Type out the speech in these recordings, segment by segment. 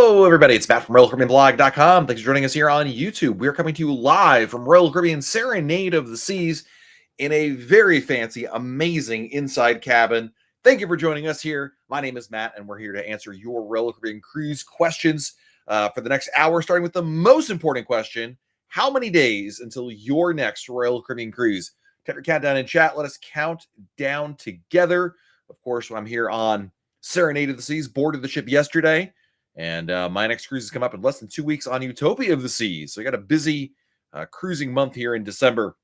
Hello, everybody. It's Matt from RoyalCaribbeanBlog.com. Thanks for joining us here on YouTube. We're coming to you live from Royal Caribbean Serenade of the Seas in a very fancy, amazing inside cabin. Thank you for joining us here. My name is Matt, and we're here to answer your Royal Caribbean cruise questions for the next hour, starting with the most important question. How many days until your next Royal Caribbean cruise? Take your countdown in chat. Let us count down together. Of course, I'm here on Serenade of the Seas, boarded the ship yesterday. And my next cruise has come up in less than 2 weeks on Utopia of the Seas. So I got a busy cruising month here in December.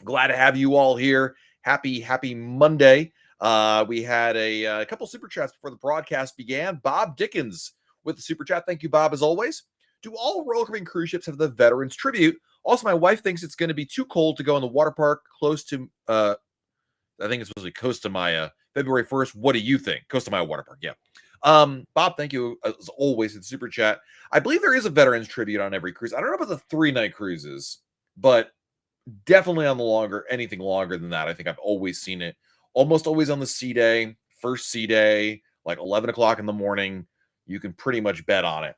Glad to have you all here. Happy Monday. We had a couple super chats before the broadcast began. Bob Dickens with the super chat. Thank you, Bob, as always. Do all Royal Caribbean cruise ships have the Veterans Tribute? Also, my wife thinks it's going to be too cold to go in the water park close to, I think it's supposed to be Costa Maya, February 1st. What do you think? Costa Maya Water Park, yeah. Bob, thank you as always in super chat. I believe there is a veterans tribute on every cruise. I don't know about the 3-night cruises, but definitely on the anything longer than that. I think I've always seen it almost always on the sea day, first sea day, like 11 o'clock in the morning. You can pretty much bet on it.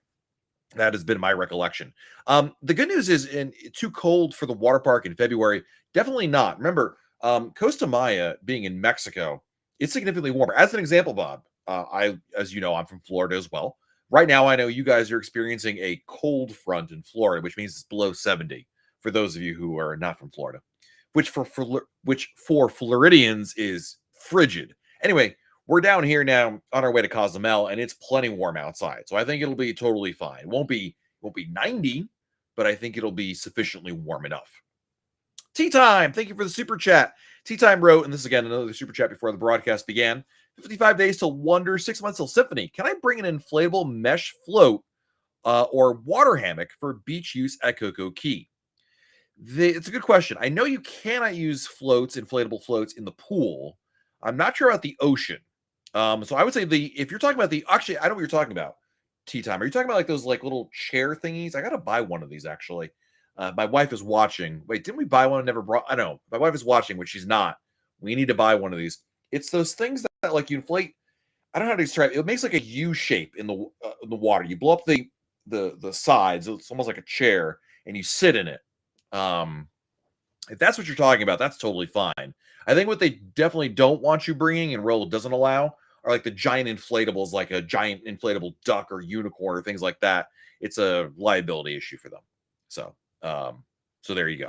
That has been my recollection. The good news is too cold for the water park in February. Definitely not. Remember, Costa Maya being in Mexico, it's significantly warmer. As an example, Bob, as you know, I'm from Florida as well. Right now, I know you guys are experiencing a cold front in Florida, which means it's below 70 for those of you who are not from Florida, which for Floridians is frigid. Anyway, we're down here now on our way to Cozumel, and it's plenty warm outside. So I think it'll be totally fine. It won't be 90, but I think it'll be sufficiently warm enough. Tea Time, thank you for the super chat. Tea Time wrote, and this is again another super chat before the broadcast began. 55 days till Wonder, 6 months till Symphony. Can I bring an inflatable mesh float or water hammock for beach use at CocoCay? It's a good question. I know you cannot use inflatable floats in the pool. I'm not sure about the ocean. So I would say if you're talking about actually, I know what you're talking about. Tea Time. Are you talking about like those like little chair thingies? I got to buy one of these actually. My wife is watching. Wait, didn't we buy one? Never brought. I know. My wife is watching, which she's not. We need to buy one of these. It's those things that like you inflate. I don't know how to describe it. It makes like a U shape in the water. You blow up the sides. It's almost like a chair, and you sit in it. If that's what you're talking about, that's totally fine. I think what they definitely don't want you bringing and Royal doesn't allow are like the giant inflatables, like a giant inflatable duck or unicorn or things like that. It's a liability issue for them. So there you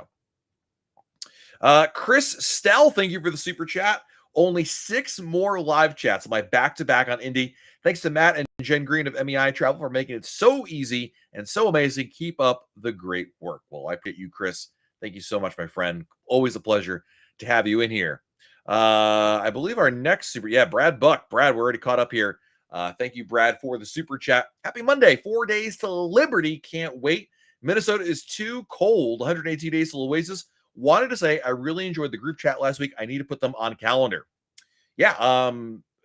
go. Chris Stell, thank you for the super chat. Only 6 more live chats on my back-to-back on Indy. Thanks to Matt and Jen Green of MEI Travel for making it so easy and so amazing. Keep up the great work. Well, I appreciate you, Chris. Thank you so much, my friend. Always a pleasure to have you in here. I believe our next Brad Buck. Brad, we're already caught up here. Thank you, Brad, for the super chat. Happy Monday. 4 days to Liberty. Can't wait. Minnesota is too cold. 118 days to Oasis. Wanted to say I really enjoyed the group chat last week. I need to put them on calendar. Yeah.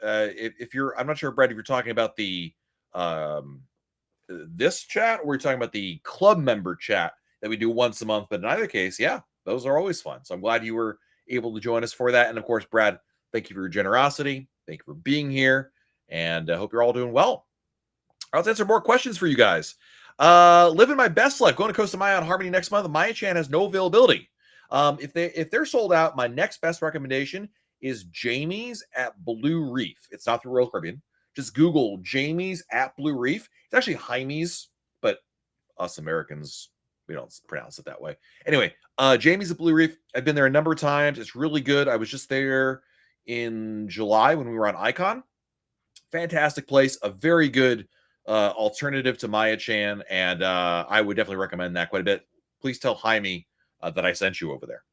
If you're, I'm not sure, Brad, if you're talking about the this chat or you're talking about the club member chat that we do once a month. But in either case, yeah, those are always fun. So I'm glad you were able to join us for that. And of course, Brad, thank you for your generosity. Thank you for being here. And I hope you're all doing well. Let's answer more questions for you guys. Living my best life. Going to Costa Maya on Harmony next month. Maya Chan has no availability. If they're sold out, my next best recommendation is Jamie's at Blue Reef. It's not through Royal Caribbean. Just Google Jamie's at Blue Reef. It's actually Jaime's, but us Americans, we don't pronounce it that way. Anyway, Jamie's at Blue Reef. I've been there a number of times. It's really good. I was just there in July when we were on Icon. Fantastic place. A very good alternative to Maya Chan, and I would definitely recommend that quite a bit. Please tell Jaime that I sent you over there.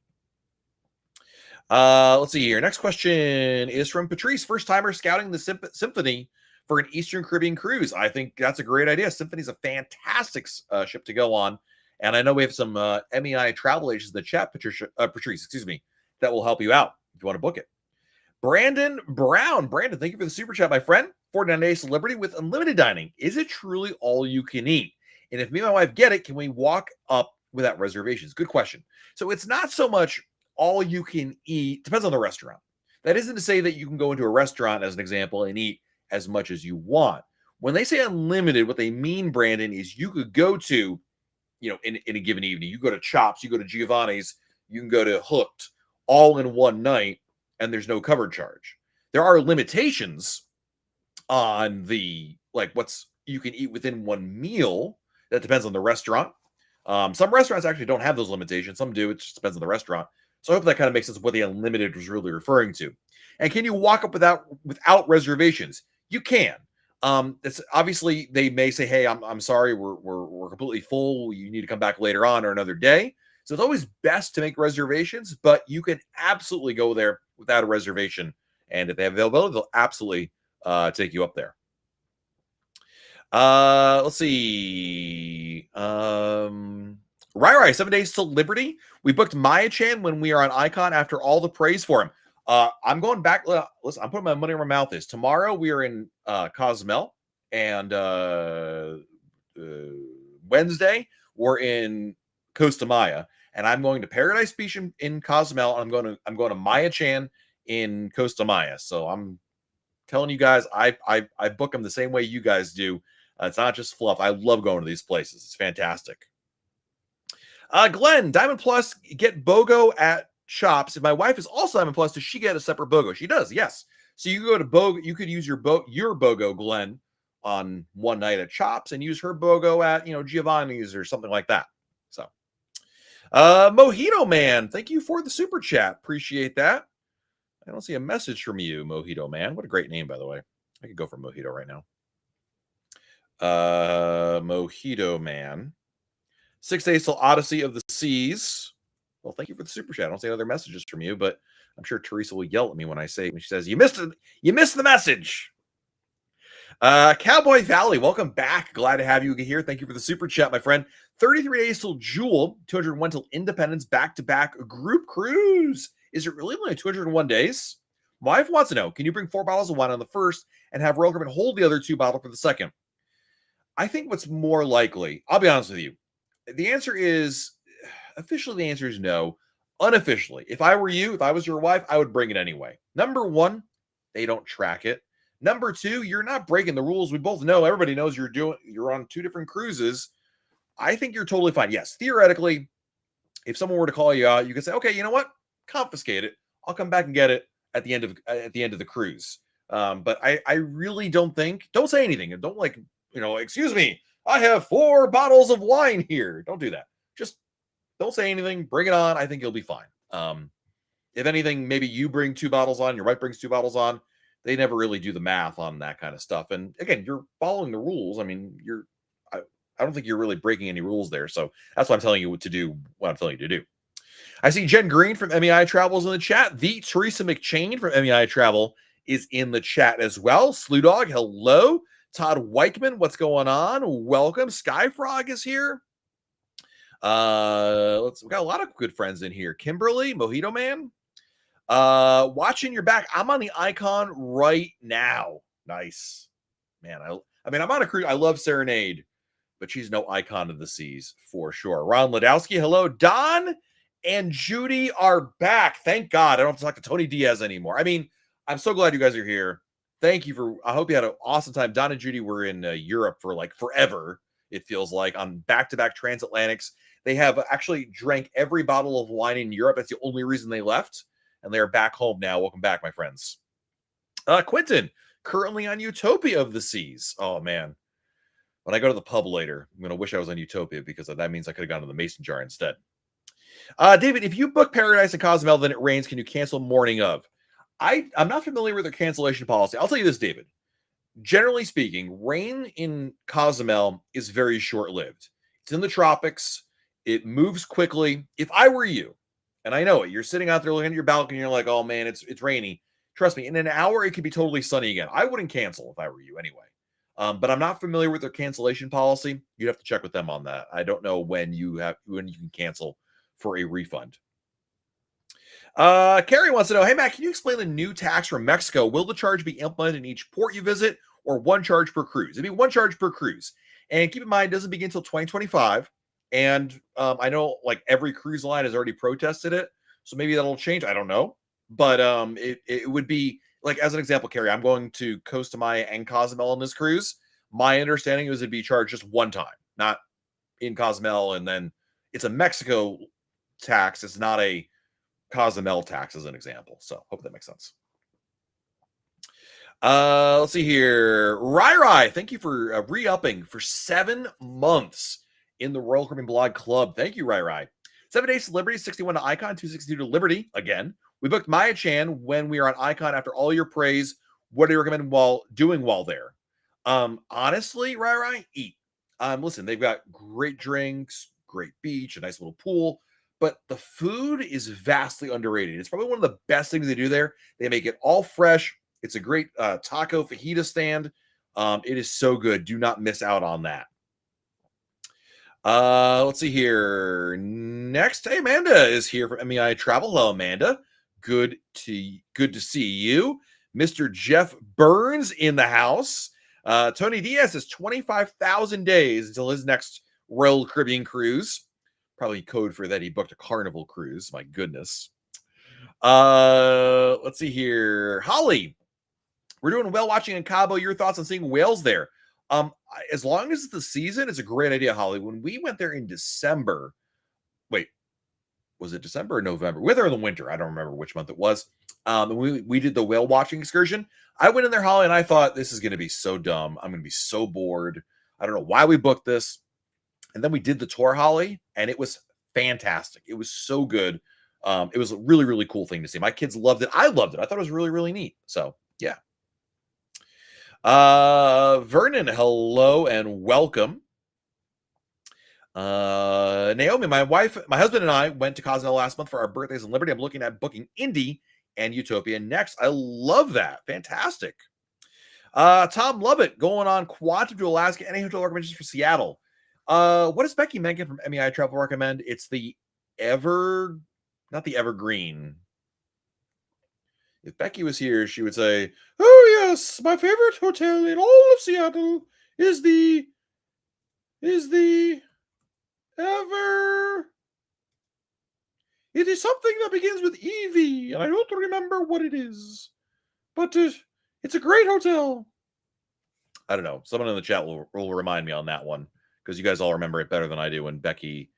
Let's see here. Next question is from Patrice. First timer scouting the Symphony for an Eastern Caribbean cruise. I think that's a great idea. Symphony is a fantastic ship to go on. And I know we have some MEI travel agents in the chat, Patrice, excuse me, that will help you out if you want to book it. Brandon Brown. Brandon, thank you for the super chat, my friend. 49 days to Liberty with unlimited dining. Is it truly all you can eat? And if me and my wife get it, can we walk up without reservations? Good question. So it's not so much all you can eat. Depends on the restaurant. That isn't to say that you can go into a restaurant, as an example, and eat as much as you want. When they say unlimited, what they mean, Brandon, is you could go to, in a given evening, you go to Chops, you go to Giovanni's, you can go to Hooked all in one night, and there's no cover charge. There are limitations on the what's you can eat within one meal. That depends on the restaurant. Some restaurants actually don't have those limitations. Some do. It just depends on the restaurant. So I hope that kind of makes sense of what the unlimited was really referring to. And can you walk up without reservations? You can. It's obviously they may say, "Hey, I'm sorry, we're completely full. You need to come back later on or another day." So it's always best to make reservations, but you can absolutely go there without a reservation. And if they have availability, they'll absolutely take you up there. Let's see. Rai 7 days till Liberty. We booked Maya Chan when we are on Icon after all the praise for him. I'm going back. Listen, I'm putting my money where my mouth is. Tomorrow we are in Cozumel, and Wednesday we're in Costa Maya, and I'm going to Paradise Beach in Cozumel, and I'm going to Maya Chan in Costa Maya. So I'm telling you guys, I book them the same way you guys do. It's not just fluff. I love going to these places. It's fantastic. Glenn, Diamond Plus, get BOGO at Chops. If my wife is also Diamond Plus, does she get a separate BOGO? She does, yes. So you go to BOGO, you could use your BOGO, Glenn, on one night at Chops and use her BOGO at, Giovanni's or something like that. So, Mojito Man, thank you for the super chat. Appreciate that. I don't see a message from you, Mojito Man. What a great name, by the way. I could go for Mojito right now. Mojito Man. 6 days till Odyssey of the Seas. Well, thank you for the super chat. I don't see other messages from you, but I'm sure Teresa will yell at me when she says, you missed the message. Cowboy Valley, welcome back. Glad to have you here. Thank you for the super chat, my friend. 33 days till Jewel, 201 till Independence, back-to-back group cruise. Is it really only 201 days? My wife wants to know, can you bring 4 bottles of wine on the first and have Royal Caribbean hold the other 2 bottles for the second? I think what's more likely, I'll be honest with you, the answer is, officially the answer is no. Unofficially, if I was your wife, I would bring it anyway. Number 1, they don't track it. Number 2, you're not breaking the rules. We both know, everybody knows you're on 2 different cruises. I think you're totally fine. Yes, theoretically, if someone were to call you out, you could say, okay, you know what? Confiscate it. I'll come back and get it at the end of the cruise. But I really don't say anything. And don't excuse me, I have 4 bottles of wine here. Don't do that. Just don't say anything. Bring it on. I think you'll be fine. If anything, maybe you bring 2 bottles on, your wife brings 2 bottles on. They never really do the math on that kind of stuff. And again, you're following the rules. I mean, I don't think you're really breaking any rules there. So that's why I'm telling you what I'm telling you to do. I see Jen Green from MEI Travels in the chat. The Teresa McChain from MEI Travel is in the chat as well. Slew Dog, hello. Todd Weichman, what's going on? Welcome. Skyfrog is here. We got a lot of good friends in here. Kimberly, Mojito Man. Watching your back. I'm on the Icon right now. Nice. Man, I'm on a cruise. I love Serenade, but she's no Icon of the Seas for sure. Ron Ladowski, hello. Don and Judy are back. Thank God. I don't have to talk to Tony Diaz anymore. I mean, I'm so glad you guys are here. Thank you I hope you had an awesome time. Don and Judy were in Europe for forever. It feels like on back-to-back transatlantics. They have actually drank every bottle of wine in Europe. That's the only reason they left. And they're back home now. Welcome back, my friends. Quentin, currently on Utopia of the Seas. Oh, man. When I go to the pub later, I'm going to wish I was on Utopia because that means I could have gone to the Mason Jar instead. David, if you book Paradise in Cozumel, then it rains. Can you cancel morning of? I'm not familiar with their cancellation policy. I'll tell you this, David. Generally speaking, rain in Cozumel is very short-lived. It's in the tropics. It moves quickly. If I were you, and I know it, you're sitting out there looking at your balcony, and you're like, oh man, it's rainy. Trust me, in an hour, it could be totally sunny again. I wouldn't cancel if I were you anyway. But I'm not familiar with their cancellation policy. You'd have to check with them on that. I don't know when you can cancel for a refund. Carrie wants to know, hey, Matt, can you explain the new tax from Mexico? Will the charge be implemented in each port you visit or one charge per cruise? It'd be one charge per cruise. And keep in mind, it doesn't begin until 2025. And I know every cruise line has already protested it. So maybe that'll change. I don't know. But it would be as an example, Carrie, I'm going to Costa Maya and Cozumel on this cruise. My understanding is it'd be charged just one time, not in Cozumel, and then it's a Mexico tax. It's not a Cozumel tax, as an example. So hope that makes sense. Let's see here. Rai, thank you for re-upping for 7 months in the Royal Caribbean Blog Club. Thank you, Rai. 7 days to Liberty, 61 to Icon, 262 to Liberty. Again, we booked Maya Chan when we are on Icon. After all your praise, what do you recommend while there? Honestly, Rai, eat. Listen, they've got great drinks, great beach, a nice little pool, but the food is vastly underrated. It's probably one of the best things they do there. They make it all fresh. It's a great taco fajita stand. It is so good. Do not miss out on that. Let's see here. Next, hey, Amanda is here from MEI Travel. Hello, Amanda. Good to see you. Mr. Jeff Burns in the house. Tony Diaz has 25,000 days until his next Royal Caribbean cruise. Probably code for that he booked a Carnival cruise. My goodness. Let's see here. Holly, we're doing whale watching in Cabo. Your thoughts on seeing whales there? As long as it's the season, it's a great idea, Holly. When we went there in December, wait, was it December or November? We went there in the winter. I don't remember which month it was. We did the whale watching excursion. I went in there, Holly, and I thought, this is going to be so dumb. I'm going to be so bored. I don't know why we booked this. And then we did the tour, Holly, and it was fantastic. It was so good. It was a really, really cool thing to see. My kids loved it. I loved it. I thought it was really, really neat. So, yeah. Vernon, hello and welcome. Naomi, my husband and I went to Cozumel last month for our birthdays in Liberty. I'm looking at booking Indy and Utopia next. I love that. Fantastic. Tom Lovett going on Quantum to Alaska. Any hotel recommendations for Seattle? What does Becky Mencken from MEI Travel recommend? It's the not the Evergreen. If Becky was here, she would say, "Oh yes, my favorite hotel in all of Seattle is the Ever. It is something that begins with EV, and I don't remember what it is, but it's a great hotel." I don't know. Someone in the chat will remind me on that one, because you guys all remember it better than I do when Becky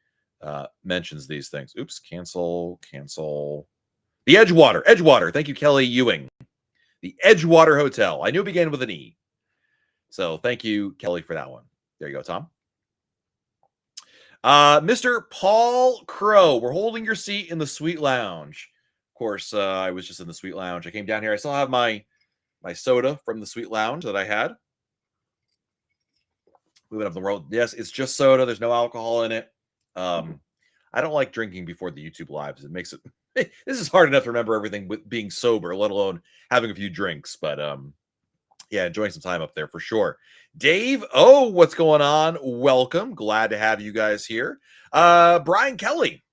mentions these things. Oops, cancel. The Edgewater. Thank you, Kelly Ewing. The Edgewater Hotel. I knew it began with an E. So thank you, Kelly, for that one. There you go, Tom. Mr. Paul Crow, we're holding your seat in the Suite Lounge. Of course, I was just in the Suite Lounge. I came down here. I still have my soda from the Suite Lounge that I had. Moving up the road. Yes, it's just soda. There's no alcohol in it. I don't like drinking before the YouTube lives. It makes it this is hard enough to remember everything with being sober, let alone having a few drinks. But yeah, enjoying some time up there for sure. Dave, what's going on? Welcome. Glad to have you guys here. Brian Kelly,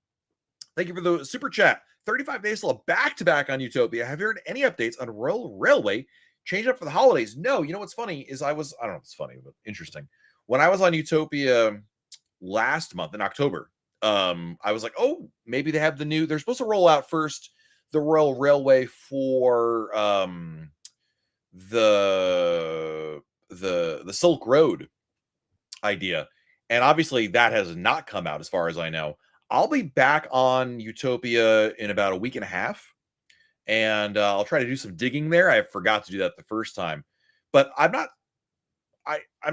thank you for the super chat. 35 days till a back-to-back on Utopia. Have you heard any updates on Royal Railway change up for the holidays? No. You know what's funny is I don't know if it's funny, but interesting. When I was on Utopia last month in October, I was like, oh, maybe they have they're supposed to roll out first the Royal Railway for the Silk Road idea. And obviously that has not come out as far as I know. I'll be back on Utopia in about a week and a half, and I'll try to do some digging there. I forgot to do that the first time, but I'm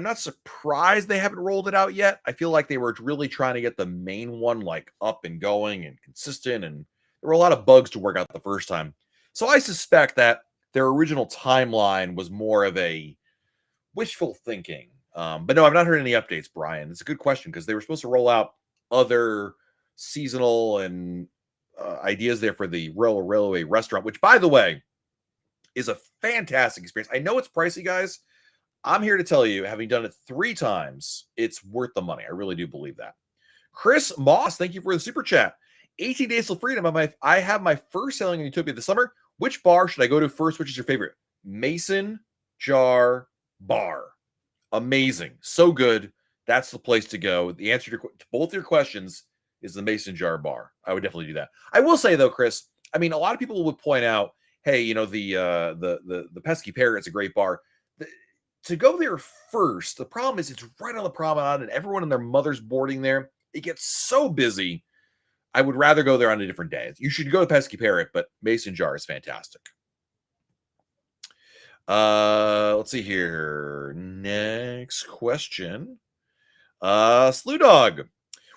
not surprised they haven't rolled it out yet. I feel like they were really trying to get the main one like up and going and consistent, and there were a lot of bugs to work out the first time. So I suspect that their original timeline was more of a wishful thinking. But no, I've not heard any updates, Brian. It's a good question, because they were supposed to roll out other seasonal and ideas there for the Royal Railway restaurant, which, by the way, is a fantastic experience. I know it's pricey, guys. I'm here to tell you, having done it 3 times, it's worth the money. I really do believe that. Chris Moss, thank you for the super chat. 18 days till freedom. I have my first sailing in Utopia this summer. Which bar should I go to first? Which is your favorite? Mason Jar Bar. Amazing. So good. That's the place to go. The answer to both your questions is the Mason Jar Bar. I would definitely do that. I will say, though, Chris, I mean, a lot of people would point out, hey, you know, the Pesky Parrot's a great bar. to go there first, the problem is it's right on the promenade and everyone and their mother's boarding there. It gets so busy. I would rather go there on a different day. You should go to Pesky Parrot, but Mason Jar is fantastic. Let's see here. Next question. Slew Dog.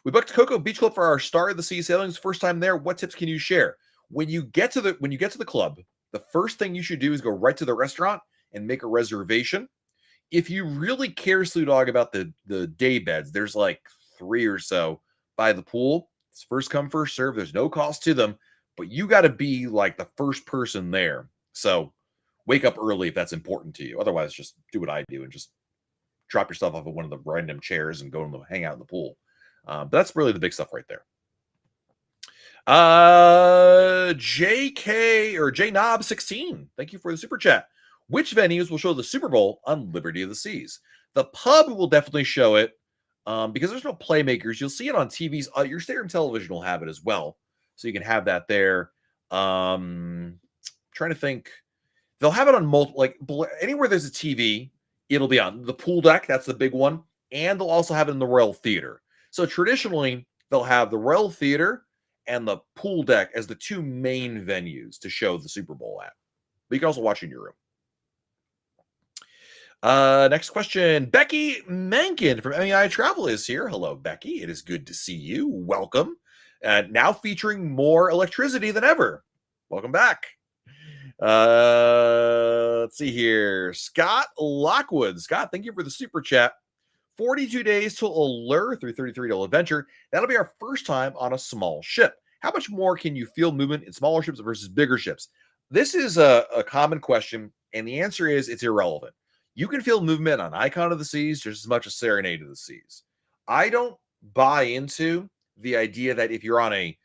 We booked Coco Beach Club for our Star of the Sea sailings. First time there. What tips can you share? When you get to the club, the first thing you should do is go right to the restaurant and make a reservation. If you really care, Slew Dog, about the day beds, there's like 3 or so by the pool. It's first come, first serve. There's no cost to them, but you got to be like the first person there. So wake up early if that's important to you. Otherwise, just do what I do and just drop yourself off of one of the random chairs and go and hang out in the pool. But that's really the big stuff right there. JK or JKnob16, thank you for the super chat. Which venues will show the Super Bowl on Liberty of the Seas? The pub will definitely show it because there's no playmakers. You'll see it on TVs. Your Stateroom television will have it as well, so you can have that there. Trying to think. They'll have it on multiple, like anywhere there's a TV, it'll be on the pool deck. That's the big one. And they'll also have it in the Royal Theater. So traditionally, they'll have the Royal Theater and the pool deck as the 2 main venues to show the Super Bowl at. But you can also watch in your room. Next question. Becky Mencken from MEI Travel is here. Hello, Becky. It is good to see you. Welcome. Now featuring more electricity than ever. Welcome back. Let's see here. Scott Lockwood. Scott, thank you for the super chat. 42 days till Allure, $333 adventure. That'll be our first time on a small ship. How much more can you feel movement in smaller ships versus bigger ships? This is a common question, and the answer is it's irrelevant. You can feel movement on Icon of the Seas just as much as Serenade of the Seas. I don't buy into the idea that if you're on if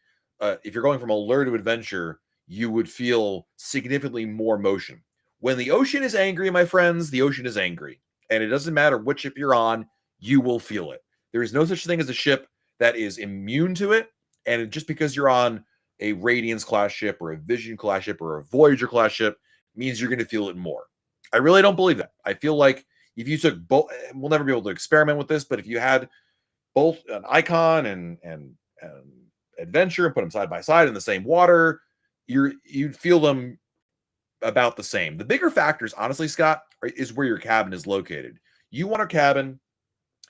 you're going from Allure to Adventure, you would feel significantly more motion. When the ocean is angry, my friends, the ocean is angry. And it doesn't matter which ship you're on, you will feel it. There is no such thing as a ship that is immune to it. And just because you're on a Radiance class ship or a Vision class ship or a Voyager class ship means you're going to feel it more. I really don't believe that. I feel like if you took both, we'll never be able to experiment with this, but if you had both an Icon and Adventure and put them side by side in the same water, you'd feel them about the same. The bigger factors, honestly, Scott, is where your cabin is located. You want a cabin,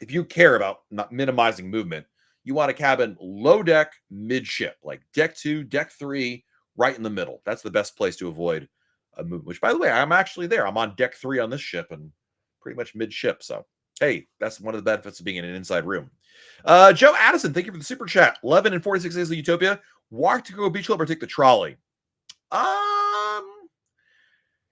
if you care about not minimizing movement, you want a cabin low deck, midship, like deck 2, deck 3, right in the middle. That's the best place to avoid a movement, which, by the way, I'm actually there. I'm on deck 3 on this ship and pretty much midship. So, hey, that's one of the benefits of being in an inside room. Joe Addison, thank you for the super chat. 11 and 46 days of Utopia. Walk to Coco Beach Club or take the trolley?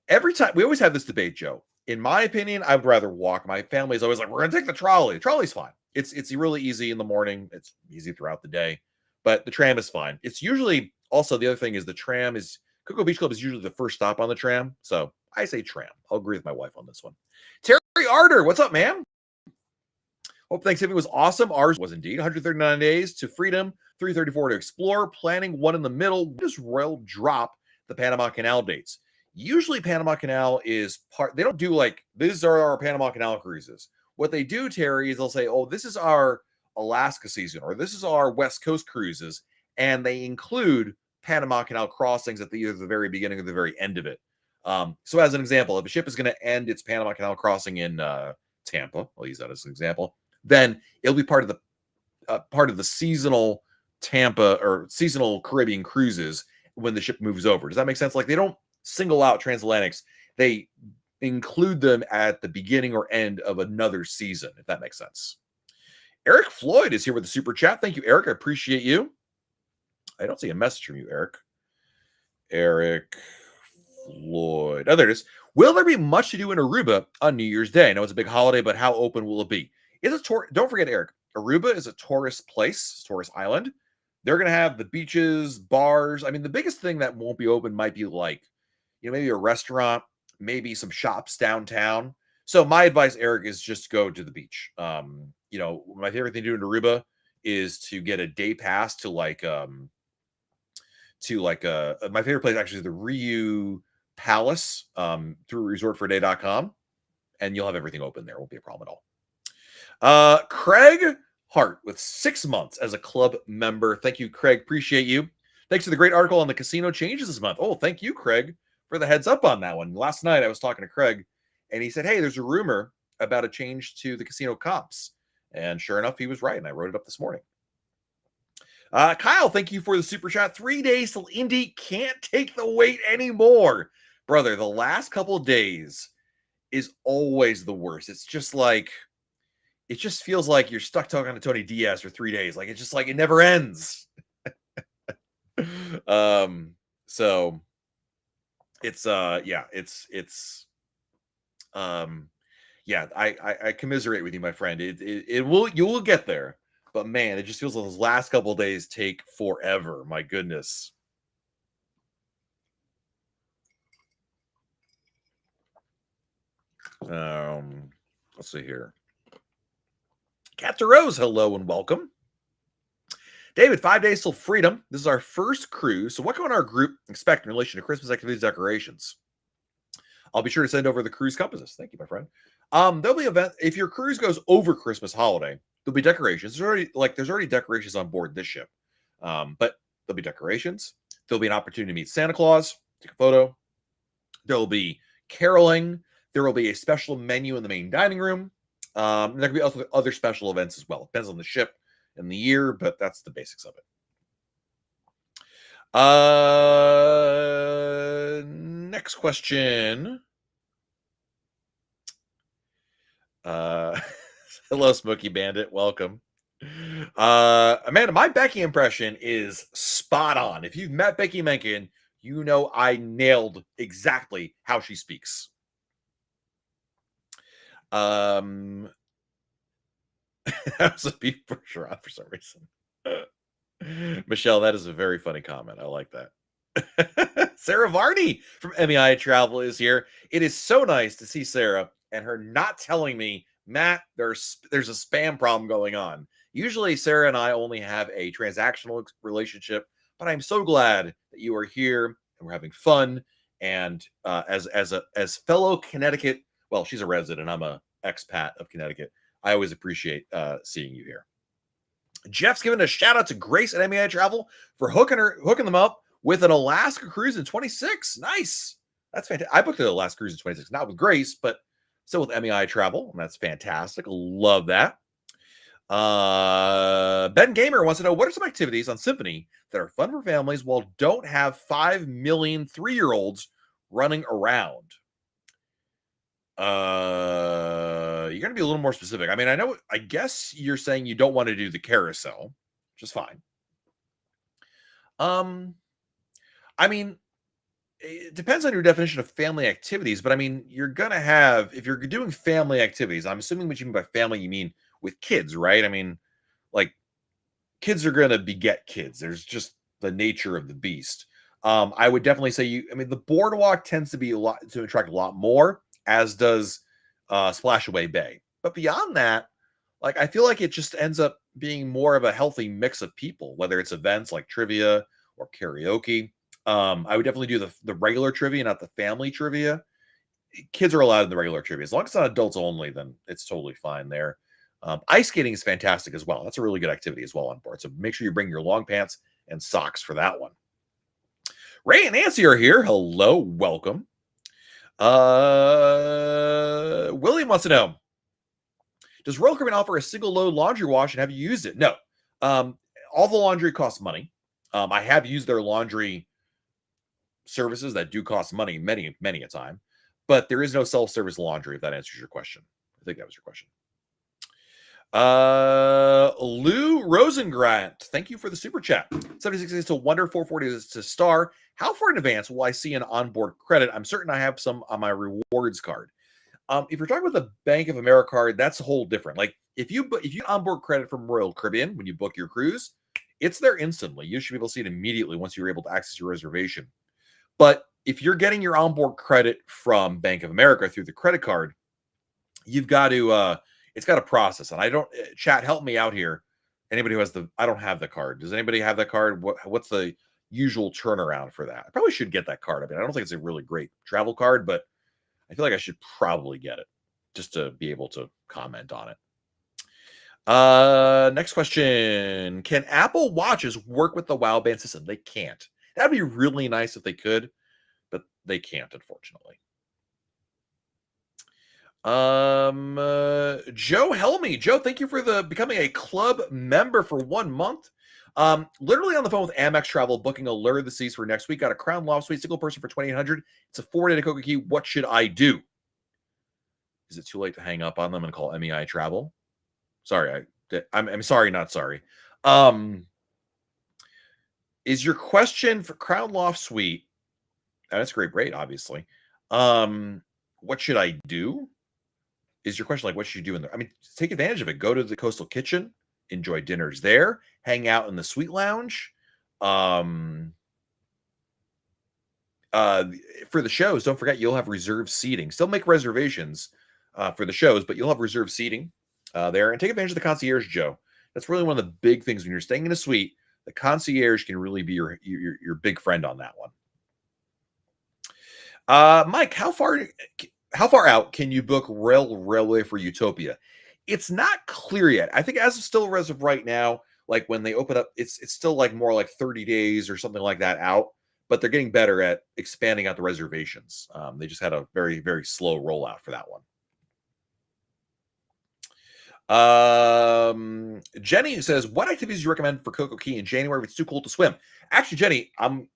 Every time we always have this debate, Joe. In my opinion, I would rather walk. My family is always like, we're gonna take the trolley. The trolley's fine. It's really easy in the morning. It's easy throughout the day, but the tram is fine. It's usually also the other thing is the tram is Coco Beach Club is usually the first stop on the tram. So I say tram. I'll agree with my wife on this one. Terry Arter, what's up, man? Hope Thanksgiving was awesome. Ours was indeed 139 days to freedom, 334 to explore, planning one in the middle. When does Royal drop the Panama Canal dates? Usually Panama Canal is part, they don't do like, these are our Panama Canal cruises. What they do, Terry, is they'll say, oh, this is our Alaska season, or this is our West Coast cruises. And they include Panama Canal crossings at either the very beginning or the very end of it. So as an example, if a ship is going to end its Panama Canal crossing in Tampa, I'll use that as an example, then it'll be part of the seasonal Tampa or seasonal Caribbean cruises when the ship moves over. Does that make sense? Like they don't single out transatlantics. They include them at the beginning or end of another season, if that makes sense. Eric Floyd is here with the super chat. Thank you, Eric. I appreciate you. I don't see a message from you, Eric. Eric Floyd. Oh, there it is. Will there be much to do in Aruba on New Year's Day? I know it's a big holiday, but how open will it be? Don't forget, Eric, Aruba is a tourist place, tourist island. They're going to have the beaches, bars. I mean, the biggest thing that won't be open might be like, maybe a restaurant, maybe some shops downtown. So my advice, Eric, is just go to the beach. My favorite thing to do in Aruba is to get a day pass to my favorite place actually is the Riu Palace through resortforday.com. and you'll have everything open there. Won't be a problem at all. Craig Hart with 6 months as a club member. Thank you, Craig. Appreciate you. Thanks for the great article on the casino changes this month. Oh, thank you, Craig, for the heads up on that one. Last night I was talking to Craig, and he said, hey, there's a rumor about a change to the casino comps. And sure enough, he was right, and I wrote it up this morning. Kyle, thank you for the super chat. 3 days till Indy can't take the wait anymore. Brother, the last couple of days is always the worst. It's just like, it just feels like you're stuck talking to Tony Diaz for 3 days. Like, it's just like, it never ends. So it's, I commiserate with you, my friend. You will get there. But man, it just feels like those last couple of days take forever. My goodness. Let's see here. Cat to Rose, hello and welcome. David, 5 days till freedom. This is our first cruise. So what can our group expect in relation to Christmas activities decorations? I'll be sure to send over the cruise compasses. Thank you, my friend. There'll be event if your cruise goes over Christmas holiday. There'll be decorations. There's already decorations on board this ship, but there'll be decorations. There'll be an opportunity to meet Santa Claus, take a photo. There'll be caroling. There will be a special menu in the main dining room. There could be other special events as well. It depends on the ship and the year, but that's the basics of it. Next question. Hello, Smokey Bandit. Welcome. Amanda, my Becky impression is spot on. If you've met Becky Mencken, you know I nailed exactly how she speaks. That was a beef burger for some reason. Michelle, that is a very funny comment. I like that. Sarah Varney from MEI Travel is here. It is so nice to see Sarah and her not telling me, Matt, there's a spam problem going on. Usually Sarah and I only have a transactional relationship, but I'm so glad that you are here and we're having fun. And as fellow Connecticut, well, she's a resident, I'm a expat of Connecticut, I always appreciate seeing you here. Jeff's giving a shout out to Grace at MEI Travel for hooking them up with an Alaska cruise in 26. Nice. That's fantastic. I booked an Alaska cruise in 26, not with Grace, but still with MEI Travel, and that's fantastic. Love that. Ben Gamer wants to know, what are some activities on Symphony that are fun for families while don't have 5 million 3-year-olds running around? You're going to be a little more specific. I mean, I guess you're saying you don't want to do the carousel, which is fine. I mean, it depends on your definition of family activities, but I mean, you're going to have, if you're doing family activities, I'm assuming what you mean by family, you mean with kids, right? I mean, like, kids are going to beget kids. There's just the nature of the beast. I would definitely say the boardwalk tends to attract a lot more, as does Splashaway Bay. But beyond that, like, I feel like it just ends up being more of a healthy mix of people, whether it's events like trivia or karaoke. I would definitely do the regular trivia, not the family trivia. Kids are allowed in the regular trivia. As long as it's not adults only, then it's totally fine there. Ice skating is fantastic as well. That's a really good activity as well on board. So make sure you bring your long pants and socks for that one. Ray and Nancy are here. Hello, welcome. William wants to know, does Royal Caribbean offer a single load laundry wash and have you used it? No. All the laundry costs money. I have used their laundry services that do cost money many a time, but there is no self-service laundry, if that answers your question. I think that was your question. Lou Rosengrant, thank you for the super chat. 76 days to Wonder, 440 to Star. How far in advance will I see an onboard credit? I'm certain I have some on my rewards card. If you're talking about the Bank of America card, that's a whole different. Like, if you onboard credit from Royal Caribbean when you book your cruise, it's there instantly. You should be able to see it immediately once you're able to access your reservation. But if you're getting your onboard credit from Bank of America through the credit card, you've got to it's got a process. And I don't, chat, help me out here. Anybody who has I don't have the card. Does anybody have that card? What's the usual turnaround for that? I probably should get that card. I mean, I don't think it's a really great travel card, but I feel like I should probably get it. just to be able to comment on it. Next question. Can Apple Watches work with the WOW band system? They can't. That'd be really nice if they could, but they can't, unfortunately. Joe Helmy. Joe, thank you for becoming a club member for 1 month. Literally on the phone with Amex Travel, booking Allure of the Seas for next week. Got a Crown Loft Suite, single person for $2,800. It's a 4-day to CocoCay. What should I do? Is it too late to hang up on them and call MEI Travel? Sorry, I'm sorry, not sorry. Is your question for Crown Loft Suite? That's a great rate, obviously. What should I do? Is your question like what should you do in there? I mean, take advantage of it. Go to the Coastal Kitchen, enjoy dinners there, hang out in the Suite Lounge. For the shows, don't forget you'll have reserved seating. Still make reservations for the shows, but you'll have reserved seating there. And take advantage of the concierge, Joe. That's really one of the big things when you're staying in a suite. The concierge can really be your big friend on that one. Mike, how far out can you book railway for Utopia? It's not clear yet. I think as of right now, like when they open up, it's still like more like 30 days or something like that out, but they're getting better at expanding out the reservations. They just had a very, very slow rollout for that one. Jenny says, what activities do you recommend for CocoCay in January if it's too cold to swim? Actually, Jenny, I'm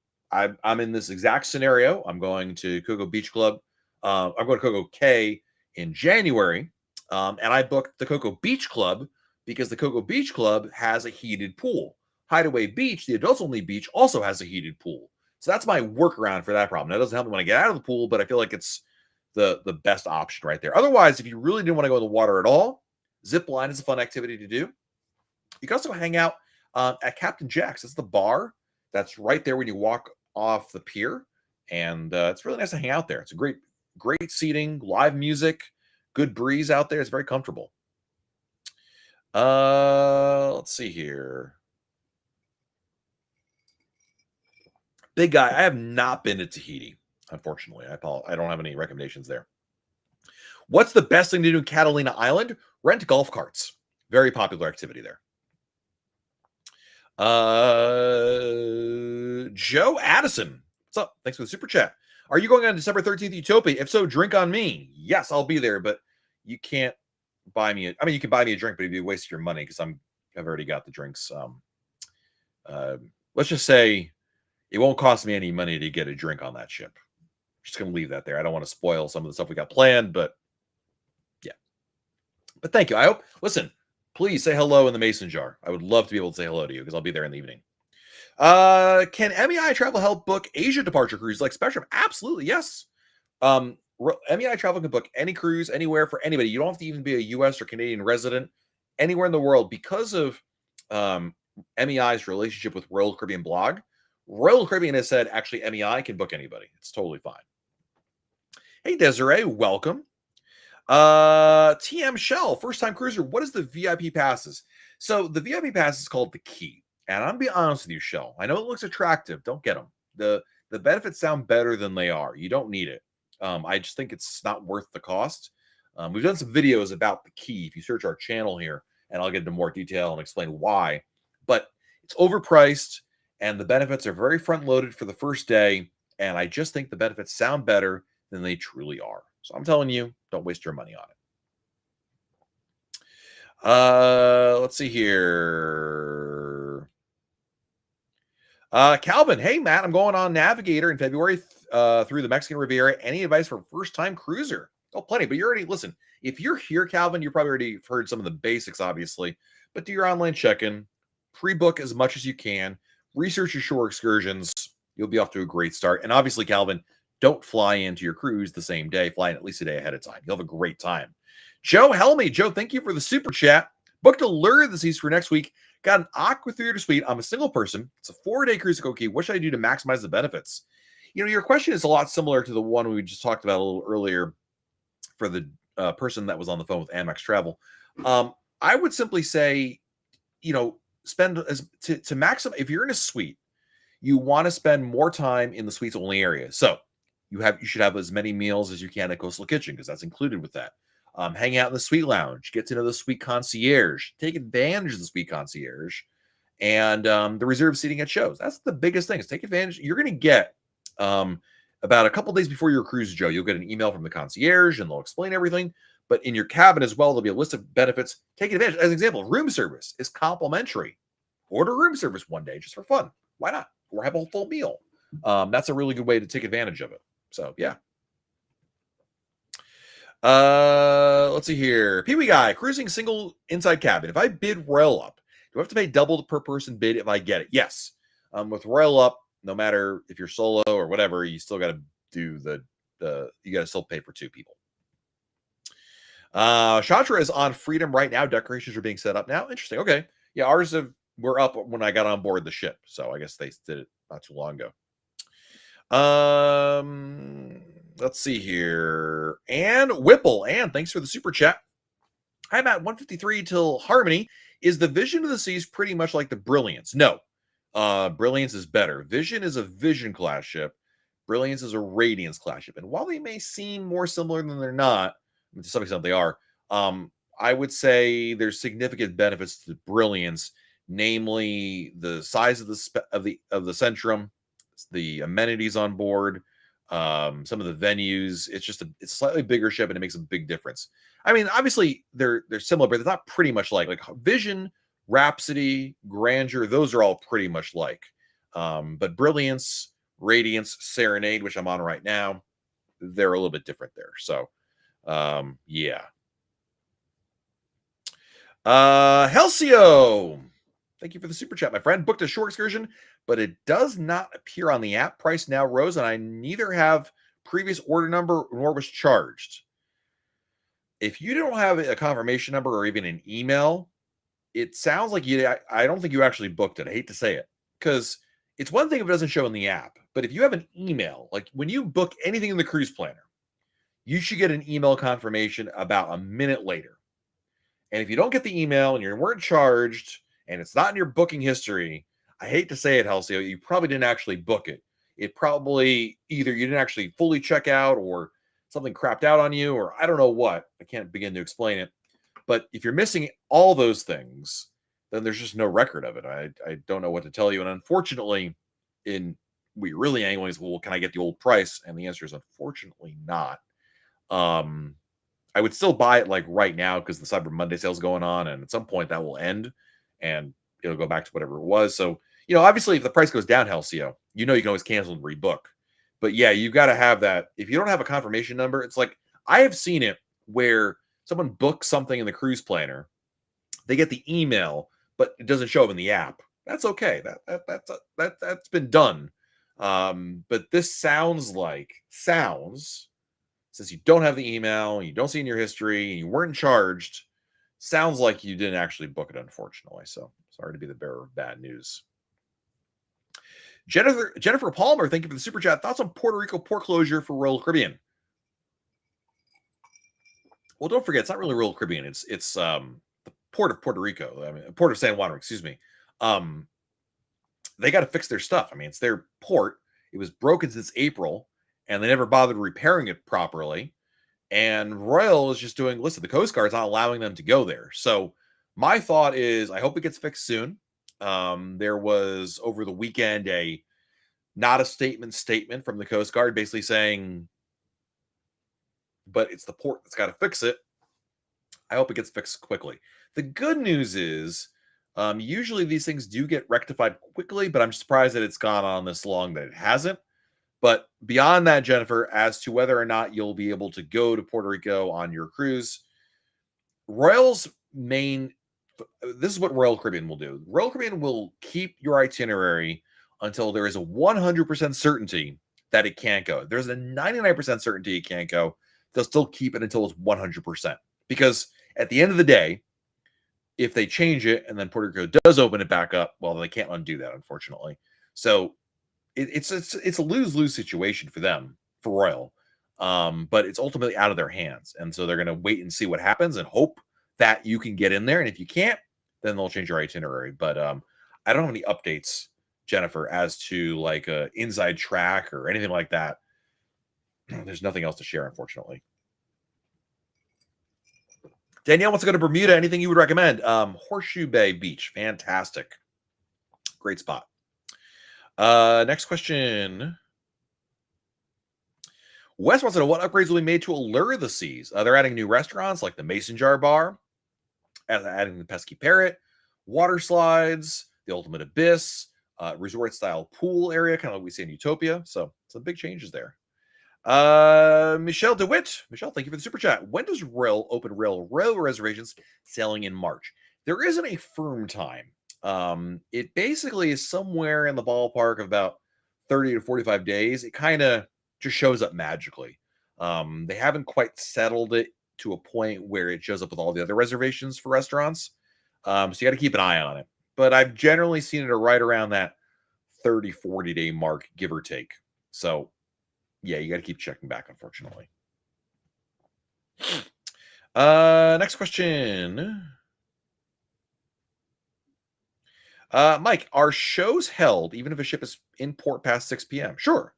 in this exact scenario. I'm going to Coco Beach Club. I'm going to CocoCay in January. And I booked the Coco Beach Club because the Coco Beach Club has a heated pool. Hideaway Beach, the adults only beach, also has a heated pool. So that's my workaround for that problem. That doesn't help me when I get out of the pool, but I feel like it's the best option right there. Otherwise, if you really didn't want to go in the water at all, zip line is a fun activity to do. You can also hang out at Captain Jack's. It's the bar that's right there when you walk off the pier. And it's really nice to hang out there. It's a great seating, live music, good breeze out there. It's very comfortable. Let's see here. Big guy, I have not been to Tahiti, unfortunately. I don't have any recommendations there. What's the best thing to do in Catalina Island? Rent golf carts. Very popular activity there. Joe Addison. What's up? Thanks for the super chat. Are you going on December 13th, Utopia? If so, drink on me. Yes, I'll be there, but you can't buy me I mean, you can buy me a drink, but it'd be a waste of your money because I've already got the drinks. Let's just say it won't cost me any money to get a drink on that ship. Just gonna leave that there. I don't want to spoil some of the stuff we got planned, but yeah. But thank you. I hope, listen, please say hello in the mason jar. I would love to be able to say hello to you because I'll be there in the evening. Can MEI Travel help book Asia departure cruise like Spectrum? Absolutely, yes. MEI Travel can book any cruise anywhere for anybody. You don't have to even be a U.S. or Canadian resident anywhere in the world because of MEI's relationship with Royal Caribbean Blog. Royal Caribbean has said actually MEI can book anybody. It's totally fine. Hey Desiree, welcome. TM Shell, first time cruiser. What is the VIP passes? So the VIP pass is called the Key. And I'm gonna be honest with you, Shell. I know it looks attractive. Don't get them. The benefits sound better than they are. You don't need it. I just think it's not worth the cost. We've done some videos about the Key. If you search our channel here, and I'll get into more detail and explain why. But it's overpriced, and the benefits are very front-loaded for the first day. And I just think the benefits sound better than they truly are. So I'm telling you, don't waste your money on it. Let's see here. Calvin, hey Matt, I'm going on Navigator in February through the Mexican Riviera. Any advice for first-time cruiser? Oh, plenty. But you already listen. If you're here, Calvin, you probably already heard some of the basics, obviously. But do your online check-in, pre-book as much as you can, research your shore excursions. You'll be off to a great start. And obviously, Calvin, don't fly into your cruise the same day. Fly in at least a day ahead of time. You'll have a great time. Joe Helmy, Joe, thank you for the super chat. Booked Allure of the Seas for next week. Got an Aqua Theater suite. I'm a single person. It's a 4-day cruise to CocoCay. What should I do to maximize the benefits? You know, your question is a lot similar to the one we just talked about a little earlier for the person that was on the phone with Amex Travel. I would simply say, you know, spend to maximum. If you're in a suite, you want to spend more time in the suites only area. So you should have as many meals as you can at Coastal Kitchen because that's included with that. hang out in the suite lounge, get to know the suite concierge, take advantage of the suite concierge, and the reserved seating at shows. That's the biggest thing is take advantage. You're going to get about a couple days before your cruise, Joe, you'll get an email from the concierge and they'll explain everything. But in your cabin as well, there'll be a list of benefits. Take advantage. As an example, room service is complimentary. Order room service one day just for fun. Why not? Or have a full meal. That's a really good way to take advantage of it. So, yeah. Let's see here. Pee Wee Guy, cruising single inside cabin. If I bid Royal Up, do I have to pay double the per person bid if I get it? Yes. With Royal Up, no matter if you're solo or whatever, you still got to do you got to still pay for 2 people. Shatra is on Freedom right now. Decorations are being set up now. Interesting. Okay. Yeah, ours were up when I got on board the ship. So I guess they did it not too long ago. Let's see here. And Whipple, and thanks for the super chat. I'm at 153 till Harmony. Is the Vision of the Seas pretty much like the Brilliance? No. Brilliance is better. Vision is a Vision class ship. Brilliance is a Radiance class ship. And while they may seem more similar than they're not, to some extent they are, I would say there's significant benefits to the Brilliance, namely the size of the centrum, the amenities on board, some of the venues. It's just it's a slightly bigger ship and it makes a big difference. I mean, obviously they're similar, but they're not pretty much like Vision, Rhapsody, Grandeur. Those are all pretty much like. But Brilliance, Radiance, Serenade, which I'm on right now, they're a little bit different there. So, yeah. Halcyo, thank you for the super chat, my friend. Booked a shore excursion, but it does not appear on the app. Price now rose, and I neither have previous order number nor was charged. If you don't have a confirmation number or even an email, it sounds like I don't think you actually booked it. I hate to say it, because it's one thing if it doesn't show in the app, but if you have an email, like when you book anything in the cruise planner, you should get an email confirmation about a minute later. And if you don't get the email and you weren't charged and it's not in your booking history, I hate to say it, Halcyo, you probably didn't actually book it. It probably either you didn't actually fully check out or something crapped out on you, or I don't know what. I can't begin to explain it. But if you're missing all those things, then there's just no record of it. I don't know what to tell you. And unfortunately, we really angling is, well, can I get the old price? And the answer is unfortunately not. I would still buy it like right now because the Cyber Monday sale is going on, and at some point that will end and it'll go back to whatever it was. So, obviously if the price goes down, Halcyo, you can always cancel and rebook. But yeah, you've got to have that. If you don't have a confirmation number, it's like I have seen it where someone books something in the cruise planner, they get the email, but it doesn't show up in the app. That's okay. That's been done. But this sounds, since you don't have the email, you don't see it in your history, and you weren't charged, sounds like you didn't actually book it, unfortunately. So sorry to be the bearer of bad news. Jennifer Palmer, thank you for the super chat. Thoughts on Puerto Rico port closure for Royal Caribbean? Well, don't forget, it's not really Royal Caribbean. It's the port of Puerto Rico. I mean, port of San Juan, excuse me. They got to fix their stuff. I mean, it's their port. It was broken since April, and they never bothered repairing it properly. And Royal is just doing, listen, the Coast Guard's not allowing them to go there. So my thought is, I hope it gets fixed soon. There was over the weekend not a statement from the Coast Guard basically saying, but it's the port that's got to fix it. I hope it gets fixed quickly. The good news is, usually these things do get rectified quickly, but I'm surprised that it's gone on this long that it hasn't. But beyond that, Jennifer, as to whether or not you'll be able to go to Puerto Rico on your cruise, this is what Royal Caribbean will do. Royal Caribbean will keep your itinerary until there is a 100% certainty that it can't go. There's a 99% certainty it can't go. They'll still keep it until it's 100%. Because at the end of the day, if they change it and then Puerto Rico does open it back up, well, they can't undo that, unfortunately. So it's a lose-lose situation for them, for Royal. But it's ultimately out of their hands. And so they're going to wait and see what happens and hope that you can get in there. And if you can't, then they'll change your itinerary. But I don't have any updates, Jennifer, as to like a inside track or anything like that. There's nothing else to share, unfortunately. Danielle wants to go to Bermuda. Anything you would recommend? Horseshoe Bay Beach. Fantastic. Great spot. Next question. Wes wants to know what upgrades will be made to Allure the Seas. They're adding new restaurants like the Mason Jar Bar, adding the Pesky Parrot, water slides, the Ultimate Abyss, resort-style pool area, kind of like we see in Utopia. So some big changes there. Michelle DeWitt. Michelle, thank you for the super chat. When does Rail open rail reservations sailing in March? There isn't a firm time. It basically is somewhere in the ballpark of about 30 to 45 days. It kind of just shows up magically. They haven't quite settled it to a point where it shows up with all the other reservations for restaurants. So you got to keep an eye on it. But I've generally seen it right around that 30, 40 day mark, give or take. So yeah, you got to keep checking back, unfortunately. Next question. Mike, are shows held even if a ship is in port past 6 p.m.? Sure.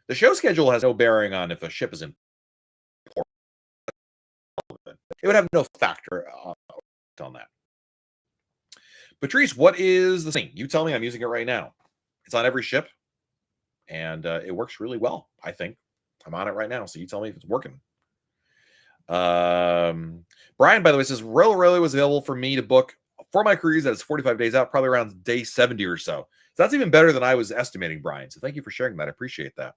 The show schedule has no bearing on if a ship is in port. It would have no factor on that. Patrice, what is the thing? You tell me. I'm using it right now. It's on every ship, and it works really well, I think. I'm on it right now, so you tell me if it's working. Brian, by the way, says Railway was available for me to book for my cruise that is 45 days out, probably around day 70 or so. So that's even better than I was estimating, Brian. So thank you for sharing that. I appreciate that.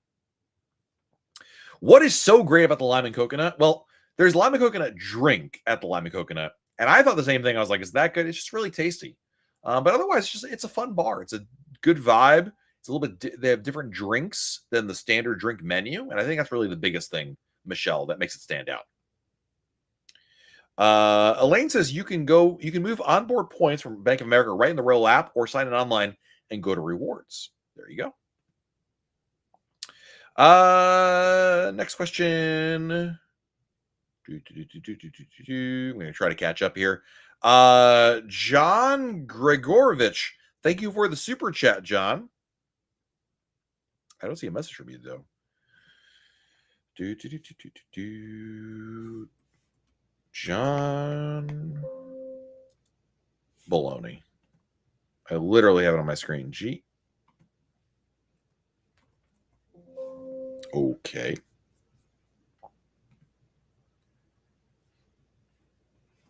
What is so great about the lime and coconut? Well, there's lime and coconut drink at the lime and coconut, and I thought the same thing. I was like, is that good? It's just really tasty. But otherwise, it's a fun bar. It's a good vibe. It's a little bit. They have different drinks than the standard drink menu, and I think that's really the biggest thing, Michelle, that makes it stand out. Elaine says you can move onboard points from Bank of America right in the Rail app or sign in online and go to rewards. There you go. Next question. I'm going to try to catch up here. John Gregorovich, thank you for the super chat, John. I don't see a message from you, though. John Baloney. I literally have it on my screen. G. Okay.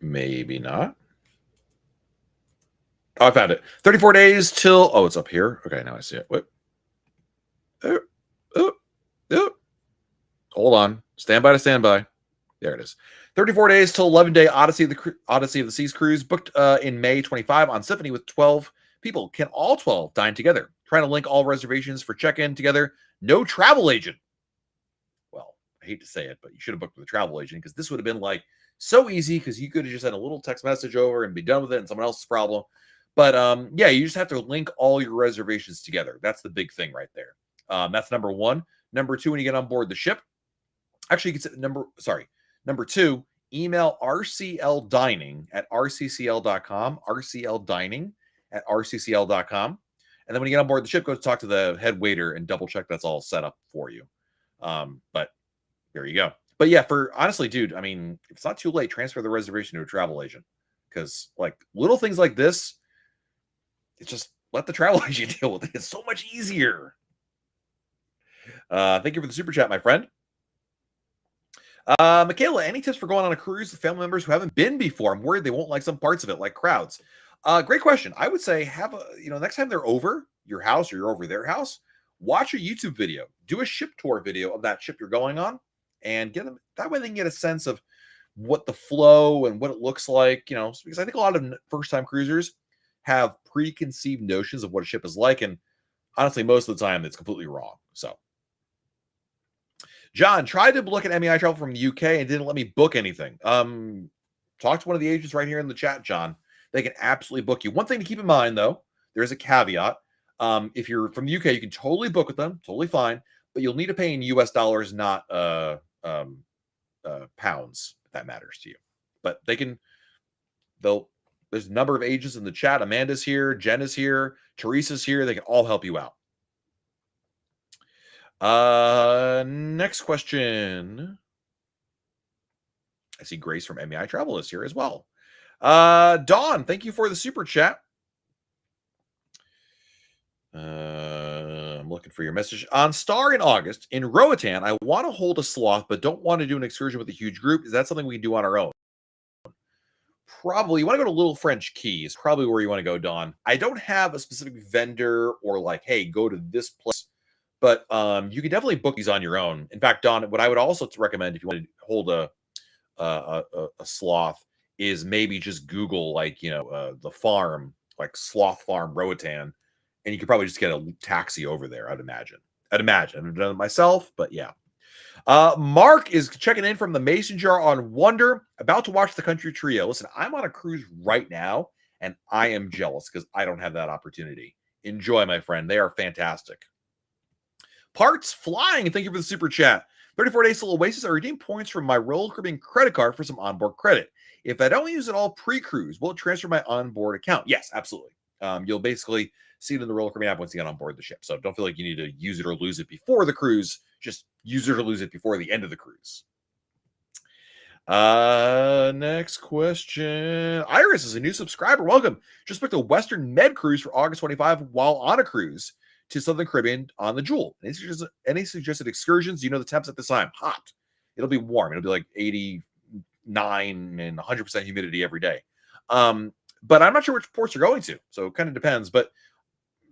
Maybe not. Oh, I found it. 34 days till... Oh, it's up here. Okay, now I see it. What? Hold on. Standby to standby. There it is. 34 days till 11-day Odyssey of the Seas cruise booked in May 25 on Symphony with 12 people. Can all 12 dine together? Trying to link all reservations for check-in together. No travel agent. Well, I hate to say it, but you should have booked with a travel agent because this would have been like so easy because you could have just sent a little text message over and be done with it and someone else's problem. But yeah, you just have to link all your reservations together. That's the big thing right there. That's number one. Number two, when you get on board the ship, actually, you can say number two, email rcldining@rccl.com, rcldining@rccl.com. And then when you get on board the ship, go talk to the head waiter and double check that's all set up for you. But there you go. But yeah, honestly, dude, I mean, if it's not too late, transfer the reservation to a travel agent. Because like little things like this, it's just let the travel agent deal with it. It's so much easier. Thank you for the super chat, my friend. Michaela, any tips for going on a cruise with family members who haven't been before? I'm worried they won't like some parts of it, like crowds. Great question. I would say next time they're over your house or you're over their house, watch a YouTube video, do a ship tour video of that ship you're going on, and get them. That way they can get a sense of what the flow and what it looks like, because I think a lot of first-time cruisers have preconceived notions of what a ship is like, and honestly, most of the time, it's completely wrong. So, John, tried to look at MEI travel from the UK and didn't let me book anything. Talk to one of the agents right here in the chat, John. They can absolutely book you. One thing to keep in mind, though, there is a caveat. If you're from the UK, you can totally book with them, totally fine, but you'll need to pay in US dollars, not pounds, if that matters to you. But there's a number of agents in the chat. Amanda's here, Jen is here, Teresa's here. They can all help you out. Next question. I see Grace from MEI Travel is here as well. Dawn, thank you for the super chat. I'm looking for your message. On Star in August, in Roatan, I want to hold a sloth, but don't want to do an excursion with a huge group. Is that something we can do on our own? Probably. You want to go to Little French Key is probably where you want to go, Dawn. I don't have a specific vendor or like, hey, go to this place, but you can definitely book these on your own. In fact, Dawn, what I would also recommend if you want to hold a sloth is maybe just Google like the farm, like Sloth Farm Roatan, and you could probably just get a taxi over there. I'd imagine. I've done it myself, but yeah. Mark is checking in from the Mason Jar on Wonder, about to watch the Country Trio. Listen, I'm on a cruise right now, and I am jealous because I don't have that opportunity. Enjoy, my friend. They are fantastic. Parts Flying, thank you for the super chat. 34 days till Oasis. I redeem points from my Royal Caribbean credit card for some onboard credit. If I don't use it all pre-cruise, will it transfer my onboard account? Yes, absolutely. You'll basically see it in the Royal Caribbean app once you get on board the ship. So don't feel like you need to use it or lose it before the cruise. Just use it or lose it before the end of the cruise. Next question. Iris is a new subscriber. Welcome. Just booked a Western Med cruise for August 25 while on a cruise to Southern Caribbean on the Jewel. Any suggested excursions? You know the temps at this time. Hot. It'll be warm. It'll be like 89 and 100% humidity every day. But I'm not sure which ports you're going to. So it kind of depends. But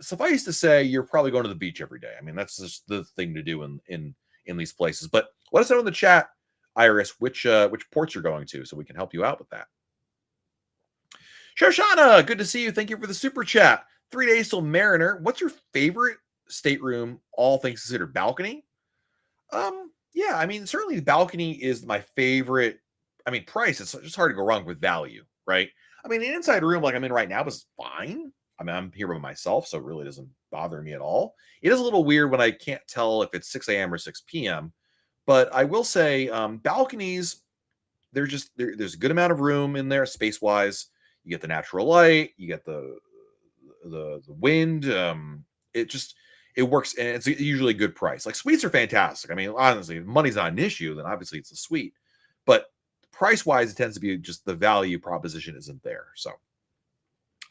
suffice to say, you're probably going to the beach every day. I mean, that's just the thing to do in these places. But let us know in the chat, Iris, which ports you're going to, so we can help you out with that. Shoshana, good to see you. Thank you for the super chat. 3 days till Mariner. What's your favorite stateroom, all things considered? Balcony? Yeah, I mean, certainly the balcony is my favorite. I mean, price, it's just hard to go wrong with value, right? I mean, the inside room like I'm in right now is fine. I mean, I'm here by myself, so it really doesn't bother me at all. It is a little weird when I can't tell if it's 6 a.m. or 6 p.m. But I will say balconies, there's a good amount of room in there space-wise. You get the natural light, you get the wind. It works, and it's usually a good price. Like suites are fantastic. I mean, honestly, if money's not an issue, then obviously it's a suite. But price-wise, it tends to be just the value proposition isn't there. So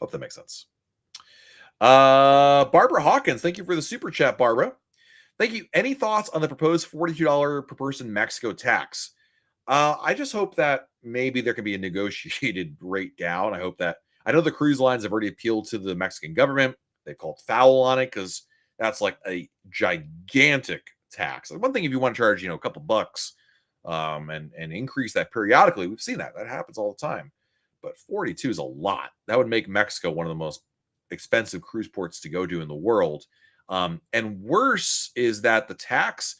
hope that makes sense. Barbara Hawkins, thank you for the super chat, Barbara. Thank you. Any thoughts on the proposed $42 per person Mexico tax? I just hope that maybe there can be a negotiated rate down. I know the cruise lines have already appealed to the Mexican government. They called foul on it because that's like a gigantic tax. One thing if you want to charge, a couple bucks and increase that periodically, we've seen that. That happens all the time. But 42 is a lot. That would make Mexico one of the most expensive cruise ports to go to in the world. And worse is that the tax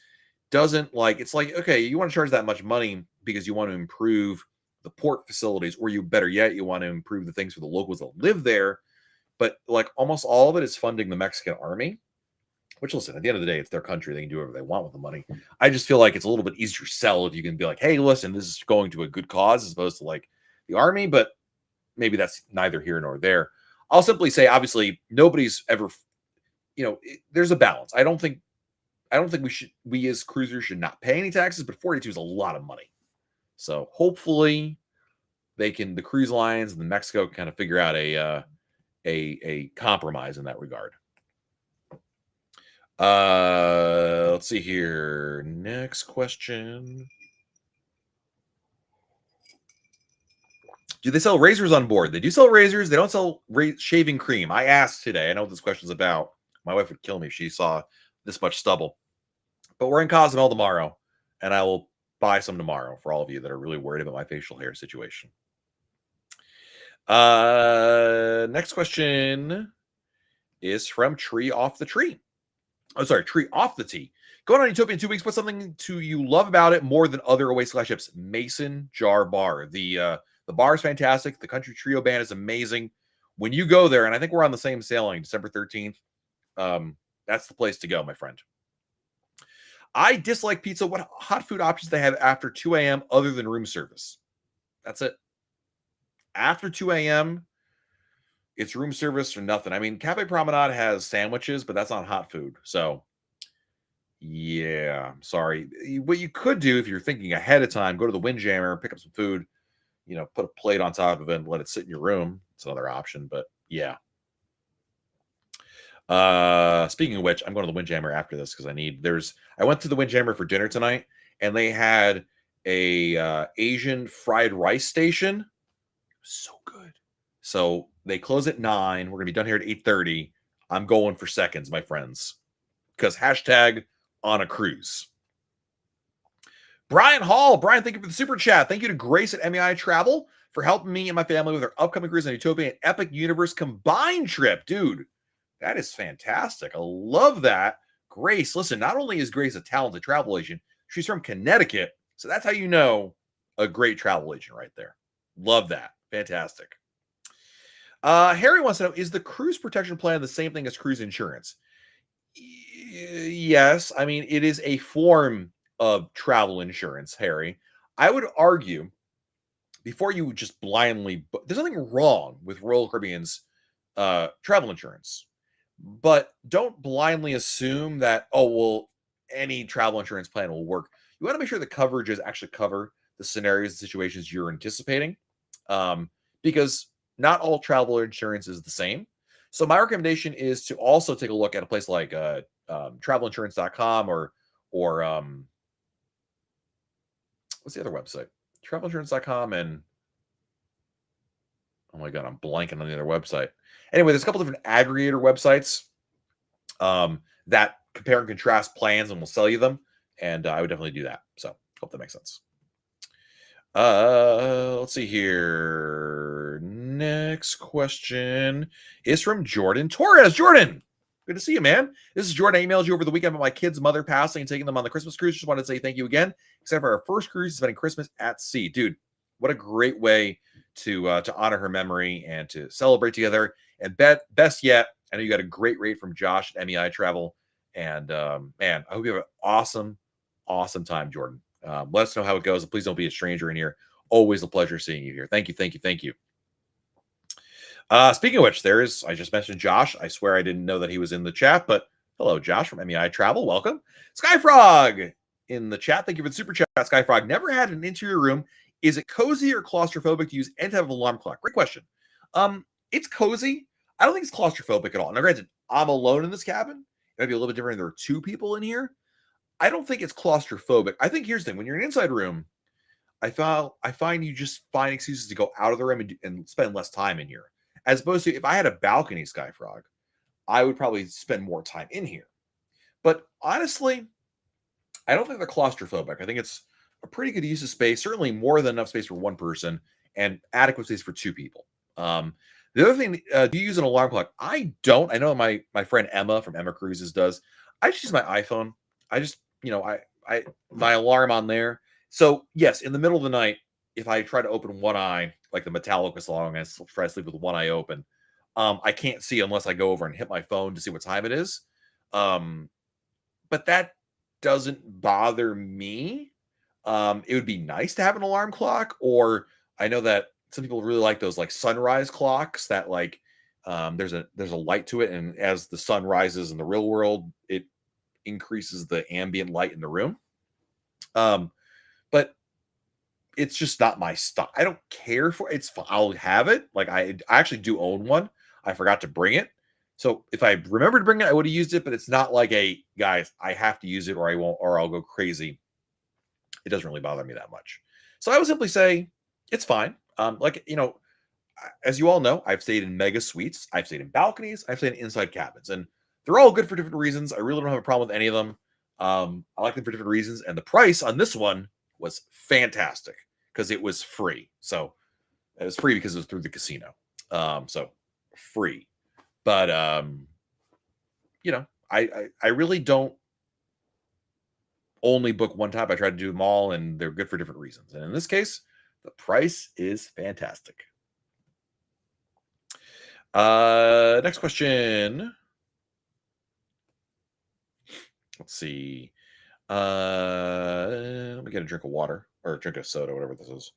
doesn't it's like, okay, you want to charge that much money because you want to improve the port facilities, or you better yet, you want to improve the things for the locals that live there. But like almost all of it is funding the Mexican army, which listen, at the end of the day, it's their country. They can do whatever they want with the money. I just feel like it's a little bit easier to sell if you can be like, hey, listen, this is going to a good cause as opposed to like the army, but maybe that's neither here nor there. I'll simply say, obviously, nobody's ever, there's a balance. I don't think we as cruisers should not pay any taxes, but 42 is a lot of money. So hopefully the cruise lines and the Mexico kind of figure out a compromise in that regard. Let's see here. Next question. Do they sell razors on board? They do sell razors. They don't sell shaving cream. I asked today. I know what this question's about. My wife would kill me if she saw this much stubble. But we're in Cozumel tomorrow, and I will buy some tomorrow for all of you that are really worried about my facial hair situation. Next question is from Tree Off the Tree. Oh, sorry, Tree Off the Tee. Going on Utopia in 2 weeks. What's something you love about it more than other Oasis ships? Mason Jar Bar. The bar is fantastic. The Country Trio band is amazing. When you go there, and I think we're on the same sailing, December 13th, that's the place to go, my friend. I dislike pizza. What hot food options they have after 2 a.m. other than room service? That's it. After 2 a.m., it's room service or nothing. I mean, Cafe Promenade has sandwiches, but that's not hot food. So Yeah, sorry. What you could do if you're thinking ahead of time, go to the Windjammer, pick up some food, put a plate on top of it and let it sit in your room. It's another option, but yeah. Speaking of which, I'm going to the Windjammer after this because I went to the Windjammer for dinner tonight and they had a Asian fried rice station. So good. So they close at 9. We're gonna be done here at 8:30. I'm going for seconds, my friends. Because hashtag on a cruise. Brian Hall. Brian, thank you for the super chat. Thank you to Grace at MEI Travel for helping me and my family with our upcoming cruise on Utopia and Epic Universe combined trip. Dude, that is fantastic. I love that. Grace, listen, not only is Grace a talented travel agent, she's from Connecticut. So that's how you know a great travel agent right there. Love that. Fantastic. Harry wants to know, is the cruise protection plan the same thing as cruise insurance? Yes. I mean, it is a form of travel insurance, Harry. I would argue before you just blindly, there's nothing wrong with Royal Caribbean's travel insurance, but don't blindly assume that, oh, well, any travel insurance plan will work. You want to make sure the coverages actually cover the scenarios and situations you're anticipating, because not all travel insurance is the same. So my recommendation is to also take a look at a place like travelinsurance.com or what's the other website? Travelinsurance.com and oh my god, I'm blanking on the other website. Anyway, there's a couple different aggregator websites that compare and contrast plans and will sell you them. And I would definitely do that. So hope that makes sense. Let's see here. Next question is from Jordan Torres. Jordan, good to see you, man. This is Jordan. I emailed you over the weekend about my kid's mother passing and taking them on the Christmas cruise. Just wanted to say thank you again. Except for our first cruise, spending Christmas at sea. Dude, what a great way to honor her memory and to celebrate together. And best yet, I know you got a great rate from Josh at MEI Travel. And man, I hope you have an awesome time, Jordan. Let us know how it goes. And please don't be a stranger in here. Always a pleasure seeing you here. Thank you. Speaking of which, I just mentioned Josh. I swear I didn't know that he was in the chat, but hello, Josh from MEI Travel. Welcome. Skyfrog in the chat. Thank you for the super chat, Skyfrog. Never had an interior room. Is it cozy or claustrophobic to use and to have an alarm clock? Great question. It's cozy. I don't think it's claustrophobic at all. Now, granted, I'm alone in this cabin. It might be a little bit different. There are two people in here. I don't think it's claustrophobic. I think here's the thing: when you're in an inside room, I find you just find excuses to go out of the room and spend less time in here. As opposed to if I had a balcony, Skyfrog, I would probably spend more time in here. But honestly, I don't think they're claustrophobic. I think it's a pretty good use of space, certainly more than enough space for one person and adequate space for two people. The other thing, do you use an alarm clock? I don't. I know my friend Emma from Emma Cruises does. I just use my iPhone. I just, my alarm on there. So yes, in the middle of the night, if I try to open one eye, like the metallic whistle, I try to sleep with one eye open. I can't see unless I go over and hit my phone to see what time it is. But that doesn't bother me. It would be nice to have an alarm clock, or I know that some people really like those like sunrise clocks that like there's a light to it, and as the sun rises in the real world, it increases the ambient light in the room. But it's just not my style. I don't care for it. I'll have it. Like I actually do own one. I forgot to bring it. So if I remembered to bring it, I would have used it, but it's not like guys, I have to use it or I won't, or I'll go crazy. It doesn't really bother me that much. So I would simply say it's fine. As you all know, I've stayed in mega suites, I've stayed in balconies, I've stayed in inside cabins, and they're all good for different reasons. I really don't have a problem with any of them. I like them for different reasons, and the price on this one was fantastic because it was free. So it was free because it was through the casino. So free. But I really don't only book one type. I try to do them all, and they're good for different reasons. And in this case, the price is fantastic. Next question. Let's see. Let me get a drink of water or a drink of soda, whatever this is.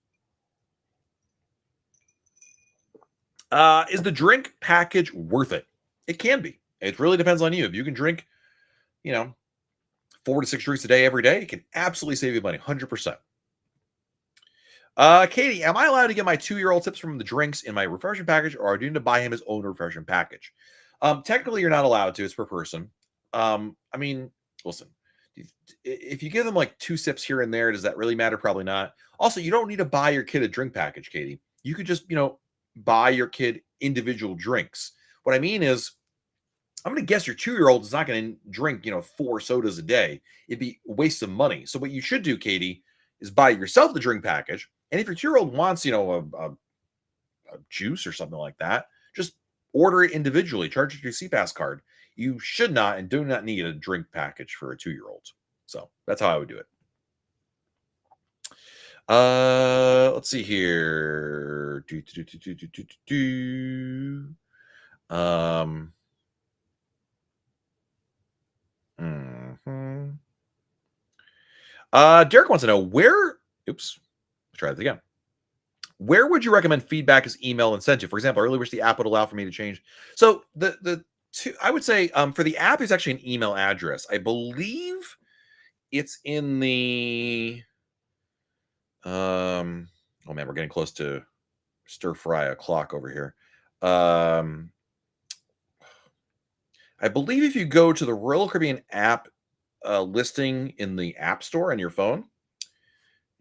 Is the drink package worth it? It can be. It really depends on you. If you can drink, 4 4 to 6 drinks a day every day, it can absolutely save you money, 100%. Katie, am I allowed to get my 2-year-old tips from the drinks in my refreshment package, or do I need to buy him his own refreshment package? Technically, you're not allowed to. It's per person. I mean, listen, if you give them like 2 sips here and there, does that really matter? Probably not. Also, you don't need to buy your kid a drink package, Katie. You could just, buy your kid individual drinks. What I mean is, I'm going to guess your 2-year-old is not going to drink, 4 sodas a day. It'd be a waste of money. So what you should do, Katie, is buy yourself the drink package. And if your 2-year-old wants, a juice or something like that, just order it individually. Charge it to your CPAS card. You should not and do not need a drink package for a 2-year-old. So that's how I would do it. Let's see here. Derek wants to know where. Oops. Let's try this again. Where would you recommend feedback is email and sent to? For example, I really wish the app would allow for me to change. So the two, I would say for the app is actually an email address. I believe it's in the oh man, we're getting close to stir fry o'clock over here. I believe if you go to the Royal Caribbean app listing in the App Store on your phone,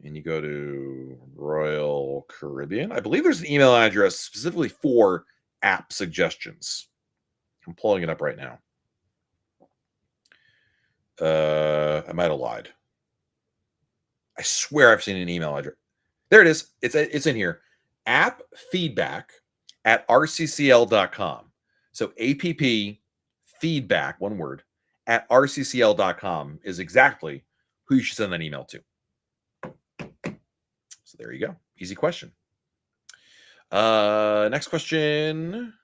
and you go to Royal Caribbean, I believe there's an email address specifically for app suggestions. I'm pulling it up right now. I might have lied. I swear I've seen an email address. There it is. It's in here. App feedback at rccl.com. So app feedback, one word, at rccl.com is exactly who you should send that email to. So there you go. Easy question. Next question.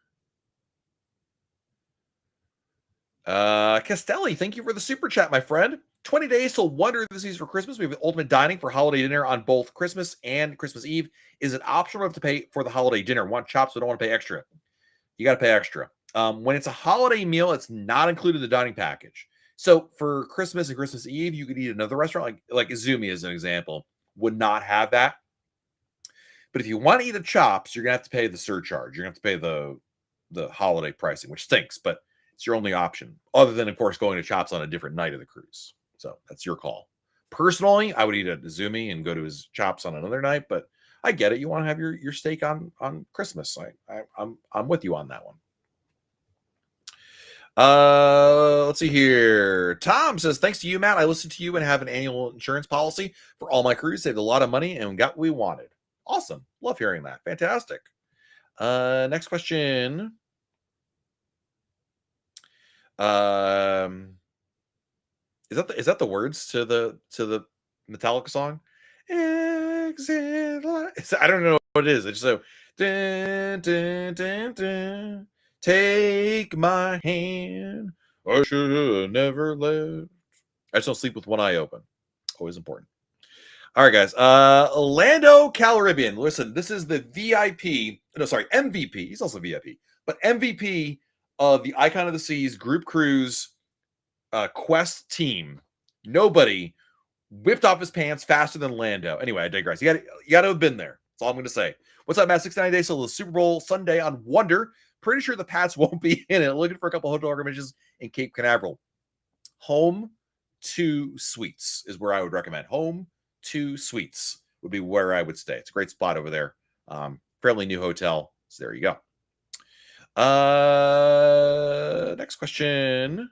Castelli, thank you for the super chat, my friend. 20 days till Wonder this is for Christmas. We have ultimate dining for holiday dinner on both Christmas and Christmas Eve. Is it optional to pay for the holiday dinner? Want chops, but don't want to pay extra. You got to pay extra. When it's a holiday meal, it's not included in the dining package. So for Christmas and Christmas Eve, you could eat another restaurant, like Izumi as an example, would not have that. But if you want to eat the chops, you're gonna have to pay the surcharge. You're gonna have to pay the holiday pricing, which stinks, but it's your only option, other than, of course, going to chops on a different night of the cruise. So that's your call. Personally, I would eat at Izumi and go to his chops on another night, but I get it. You want to have your steak on Christmas. I'm with you on that one. Let's see here. Tom says, thanks to you, Matt. I listened to you and have an annual insurance policy for all my cruise. Saved a lot of money and got what we wanted. Awesome. Love hearing that. Fantastic. Next question. Is that the words to the Metallica song? Exit. I don't know what it is. It's so dun, dun, dun, dun. Take my hand. I should have never left. I just don't sleep with one eye open. Always important. All right, guys. Lando Calrissian. Listen, this is the VIP. No, sorry, MVP. He's also VIP, but MVP of the Icon of the Seas group cruise quest team. Nobody whipped off his pants faster than Lando. Anyway, I digress. You got to have been there. That's all I'm going to say. What's up, Matt? 69 days till the Super Bowl Sunday on Wonder. Pretty sure the Pats won't be in it. Looking for a couple hotel accommodations in Cape Canaveral. Home to Suites is where I would recommend. Home to Suites would be where I would stay. It's a great spot over there. Fairly new hotel. So there you go. Next question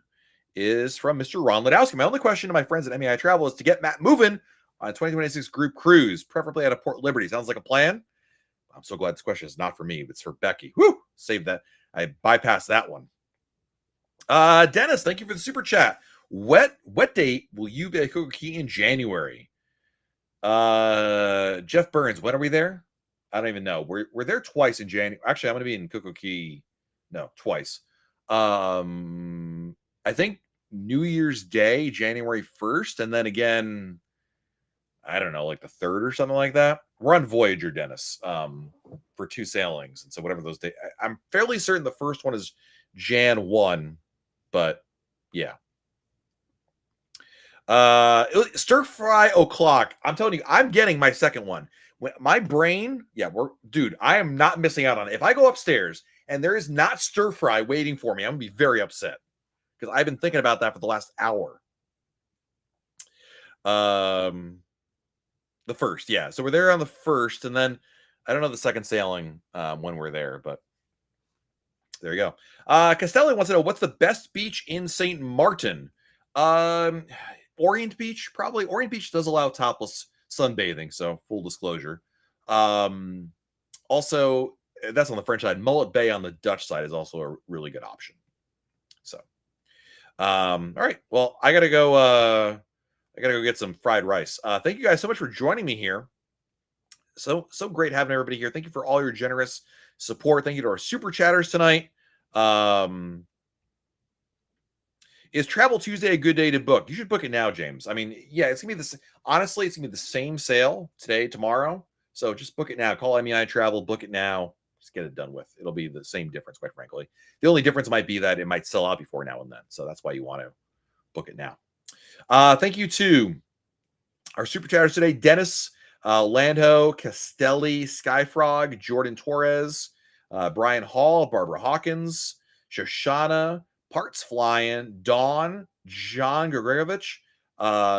is from Mr. Ron Ladowski. My only question to my friends at MEI Travel is to get Matt moving on a 2026 group cruise, preferably out of Port Liberty. Sounds like a plan. I'm so glad this question is not for me, but it's for Becky. Woo! Save that. I bypassed that one. Dennis, thank you for the super chat. What date will you be at CocoCay in January? Jeff Burns, when are we there? I don't even know. We're there twice in January. Actually, I'm going to be in CocoCay. No, twice. I think New Year's Day, January 1st, and then again, I don't know, like the 3rd or something like that. We're on Voyager, Dennis, for 2 sailings. And so whatever those days, I'm fairly certain the first one is Jan 1, but yeah. Stir fry o'clock. I'm telling you, I'm getting my second one. When my brain, yeah, dude, I am not missing out on it. If I go upstairs and there is not stir fry waiting for me, I'm gonna be very upset because I've been thinking about that for the last hour. The first, yeah. So we're there on the first, and then I don't know the second sailing when we're there, but there you go. Castelli wants to know what's the best beach in St. Martin. Orient Beach, probably. Orient Beach does allow topless sunbathing, so full disclosure. Also, that's on the French side. Mullet Bay on the Dutch side is also a really good option. So, all right. Well, I gotta go get some fried rice. Thank you guys so much for joining me here. So great having everybody here. Thank you for all your generous support. Thank you to our super chatters tonight. Is Travel Tuesday a good day to book? You should book it now, James. I mean, yeah, it's gonna be this. Honestly, it's gonna be the same sale today, tomorrow. So just book it now. Call MEI Travel, book it now. Just get it done with. It'll be the same difference, quite frankly. The only difference might be that it might sell out before now and then. So that's why you want to book it now. Thank you to our super chatters today: Dennis, Landho, Castelli, Skyfrog, Jordan Torres, Brian Hall, Barbara Hawkins, Shoshana, Parts Flying, Dawn, John Gregorevich,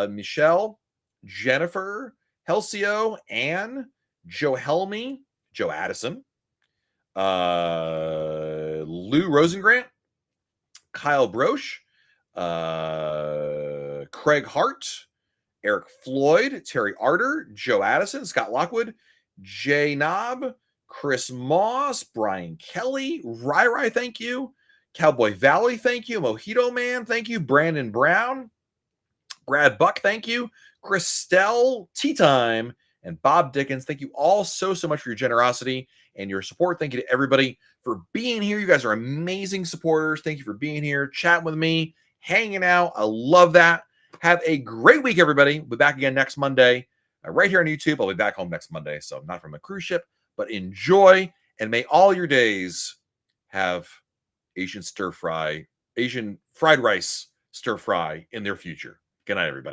Michelle, Jennifer, Helsio, Anne, Joe Helmy, Joe Addison, Lou Rosengrant, Kyle Broche, Craig Hart, Eric Floyd, Terry Arter, Joe Addison, Scott Lockwood, Jay Knob, Chris Moss, Brian Kelly, Rai, thank you. Cowboy Valley, thank you. Mojito Man, thank you. Brandon Brown, Brad Buck, thank you. Christelle, Tea Time, and Bob Dickens, thank you all so much for your generosity and your support. Thank you to everybody for being here. You guys are amazing supporters. Thank you for being here, chatting with me, hanging out. I love that. Have a great week, everybody. We'll be back again next Monday, right here on YouTube. I'll be back home next Monday, so not from a cruise ship, but enjoy, and may all your days have Asian fried rice stir fry in their future. Good night, everybody.